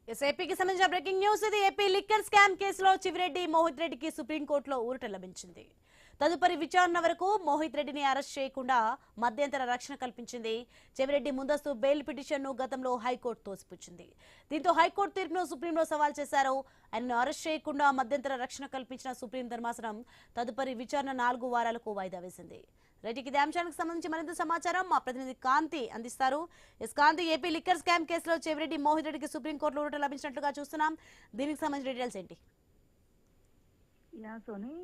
ఏపీకి సంబంధించిన breaking news ఇది. ఏపీ లిక్కర్ స్కామ్ కేసులో చివిరెడ్డి మోహిత్ రెడ్డికి సుప్రీంకోర్టులో ఊరట లభించింది. తదుపరి విచారణ వరకు మోహిత్ రెడ్డిని అరెస్ట్ చేయకుండా మధ్యంతర రక్షణ కల్పించింది. చివిరెడ్డి ముందస్తు బెయిల్ పిటిషన్ను గతంలో హైకోర్టు తోసిపుచ్చింది. దీంతో హైకోర్టు తీర్పును సుప్రీంలో సవాల్ చేశారు. ఆయనను అరెస్ట్ చేయకుండా మధ్యంతర రక్షణ కల్పించిన సుప్రీం ధర్మాసనం తదుపరి విచారణ 4 వారాలకు వాయిదా వేసింది. రెడ్డికి ఇదే అంశానికి సంబంధించి మరింత సమాచారం మా ప్రతినిధి కాంతి అందిస్తారు. కాంతి, ఏపీ లిక్కర్ స్కామ్ కేసులో చివిరెడ్డి మోహిత్ రెడ్డికి సుప్రీంకోర్టులో ఊరట లభించినట్లుగా చూస్తున్నాం. దీనికి సంబంధించిన డీటెయిల్స్ ఏంటి? సోని,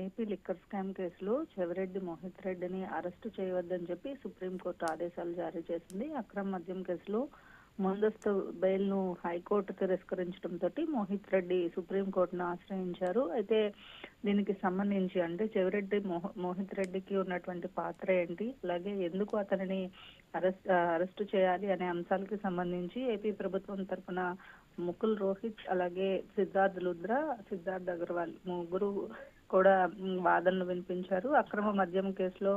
ఏపీ లిక్కర్ స్కామ్ కేసులో చెవిరెడ్డి మోహిత్ రెడ్డిని అరెస్టు చేయవద్దని చెప్పి సుప్రీంకోర్టు ఆదేశాలు జారీ చేసింది. అక్రమ మద్యం కేసులో ముందస్తు బెయిల్ ను హైకోర్టు తిరస్కరించడంతో మోహిత్ రెడ్డి సుప్రీంకోర్టును ఆశ్రయించారు. అయితే దీనికి సంబంధించి అంటే చెవిరెడ్డి మోహిత్ రెడ్డికి ఉన్నటువంటి పాత్ర ఏంటి, అలాగే ఎందుకు అతనిని అరెస్టు చేయాలి అనే అంశాలకు సంబంధించి ఏపీ ప్రభుత్వం తరఫున ముకుల్ రోహిత్, అలాగే సిద్ధార్థ్ అగర్వాల్ ముగ్గురు కూడా వాదనలు వినిపించారు. అక్రమ మద్యం కేసులో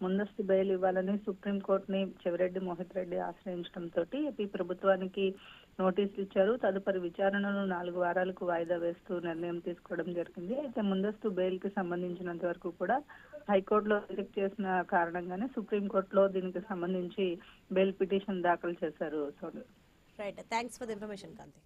ముందస్తు బెయిల్ ఇవ్వాలని సుప్రీంకోర్టుని చెవిరెడ్డి మోహిత్ రెడ్డి ఆశ్రయించడంతో ఏపీ ప్రభుత్వానికి నోటీసులు ఇచ్చారు. తదుపరి విచారణను 4 వారాలకు వాయిదా వేస్తూ నిర్ణయం తీసుకోవడం జరిగింది. అయితే ముందస్తు బెయిల్ కి సంబంధించినంత వరకు కూడా హైకోర్టులో రిజెక్ట్ చేసిన కారణంగానే సుప్రీంకోర్టులో దీనికి సంబంధించి బెయిల్ పిటిషన్ దాఖలు చేశారు. Right, thanks for the information Kanthi.